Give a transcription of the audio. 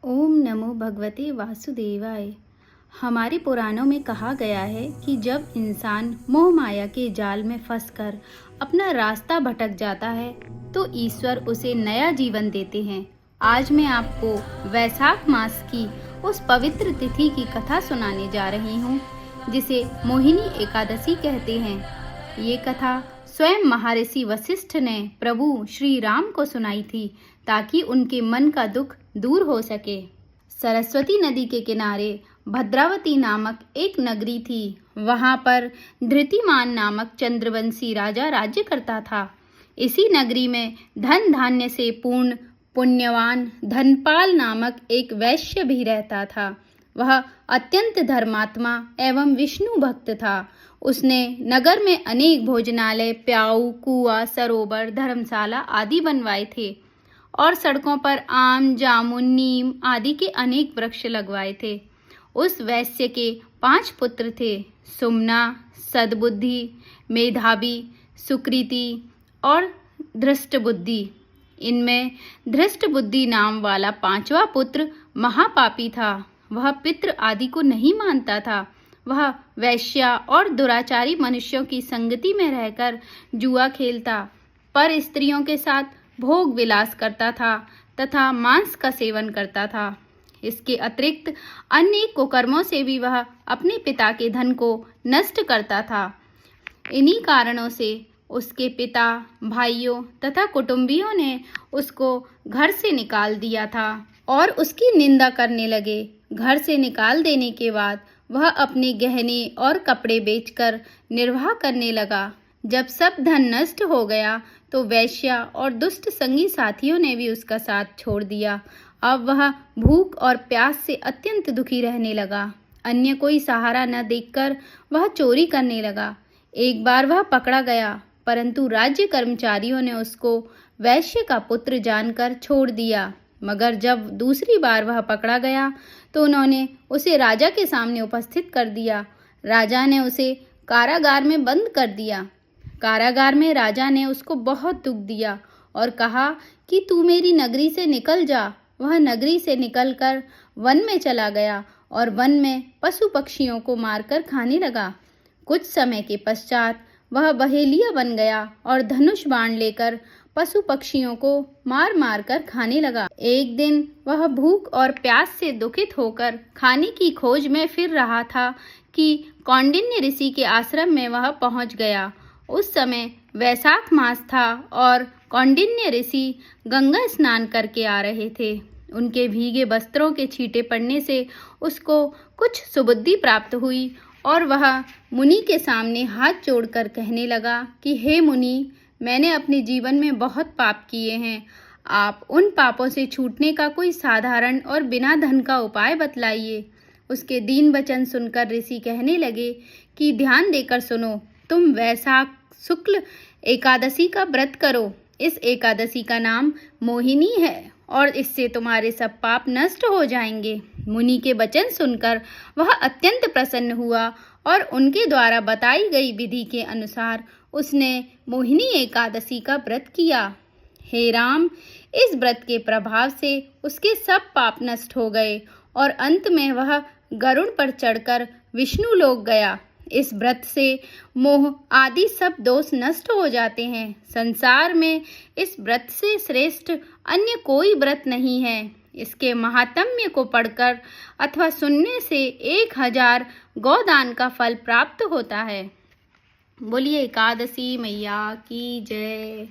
ओम नमो भगवते वासुदेवाय। हमारे पुराणों में कहा गया है कि जब इंसान मोह माया के जाल में फंसकर अपना रास्ता भटक जाता है तो ईश्वर उसे नया जीवन देते हैं। आज मैं आपको वैशाख मास की उस पवित्र तिथि की कथा सुनाने जा रही हूँ जिसे मोहिनी एकादशी कहते हैं। ये कथा स्वयं महर्षि वशिष्ठ ने प्रभु श्री राम को सुनाई थी ताकि उनके मन का दुख दूर हो सके। सरस्वती नदी के किनारे भद्रावती नामक एक नगरी थी। वहां पर धृतिमान नामक चंद्रवंशी राजा राज्य करता था। इसी नगरी में धन धान्य से पूर्ण पुण्यवान धनपाल नामक एक वैश्य भी रहता था। वह अत्यंत धर्मात्मा एवं विष्णु भक्त था। उसने नगर में अनेक भोजनालय, प्याऊ, कुआं, सरोवर, धर्मशाला आदि बनवाए थे और सड़कों पर आम, जामुन, नीम आदि के अनेक वृक्ष लगवाए थे। उस वैश्य के 5 पुत्र थे, सुमना, सद्बुद्धि, मेधावी, सुकृति और धृष्टबुद्धि। इनमें धृष्टबुद्धि नाम वाला 5वां पुत्र महापापी था। वह पितृ आदि को नहीं मानता था। वह वैश्या और दुराचारी मनुष्यों की संगति में रहकर जुआ खेलता, पर स्त्रियों के साथ भोग विलास करता था तथा मांस का सेवन करता था। इसके अतिरिक्त अन्य कुकर्मों से भी वह अपने पिता के धन को नष्ट करता था। इन्हीं कारणों से उसके पिता, भाइयों तथा कुटुंबियों ने उसको घर से निकाल दिया था और उसकी निंदा करने लगे। घर से निकाल देने के बाद वह अपने गहने और कपड़े बेचकर निर्वाह करने लगा। जब सब धन नष्ट हो गया तो वैश्या और दुष्ट संगी साथियों ने भी उसका साथ छोड़ दिया। अब वह भूख और प्यास से अत्यंत दुखी रहने लगा। अन्य कोई सहारा न देखकर वह चोरी करने लगा। एक बार वह पकड़ा गया, परंतु राज्य कर्मचारियों ने उसको वैश्य का पुत्र जानकर छोड़ दिया। मगर जब दूसरी बार वह पकड़ा गया तो उन्होंने उसे राजा के सामने उपस्थित कर दिया। राजा ने उसे कारागार में बंद कर दिया। कारागार में राजा ने उसको बहुत दुख दिया और कहा कि तू मेरी नगरी से निकल जा। वह नगरी से निकलकर वन में चला गया और वन में पशु पक्षियों को मारकर खाने लगा। कुछ समय के पश्चात वह बहेलिया बन गया और धनुष बाण लेकर पशु पक्षियों को मार मार कर खाने लगा। एक दिन वह भूख और प्यास से दुखित होकर खाने की खोज में फिर रहा था कि कौंडिन्य ऋषि के आश्रम में वह पहुंच गया। उस समय वैशाख मास था और कौंडिन्य ऋषि गंगा स्नान करके आ रहे थे। उनके भीगे वस्त्रों के छींटे पड़ने से उसको कुछ सुबुद्धि प्राप्त हुई और वह मुनि के सामने हाथ जोड़कर कहने लगा कि हे मुनि, मैंने अपने जीवन में बहुत पाप किए हैं। आप उन पापों से छूटने का कोई साधारण और बिना धन का उपाय बतलाइए। उसके दीन वचन सुनकर ऋषि कहने लगे कि ध्यान देकर सुनो, तुम वैशाख शुक्ल एकादशी का व्रत करो। इस एकादशी का नाम मोहिनी है और इससे तुम्हारे सब पाप नष्ट हो जाएंगे। मुनि के वचन सुनकर वह अत्यंत प्रसन्न हुआ और उनके द्वारा बताई गई विधि के अनुसार उसने मोहिनी एकादशी का व्रत किया। हे राम, इस व्रत के प्रभाव से उसके सब पाप नष्ट हो गए और अंत में वह गरुड़ पर चढ़कर विष्णु लोक गया। इस व्रत से मोह आदि सब दोष नष्ट हो जाते हैं। संसार में इस व्रत से श्रेष्ठ अन्य कोई व्रत नहीं है। इसके महात्म्य को पढ़कर अथवा सुनने से 1000 गौदान का फल प्राप्त होता है। बोलिए एकादशी मैया की जय।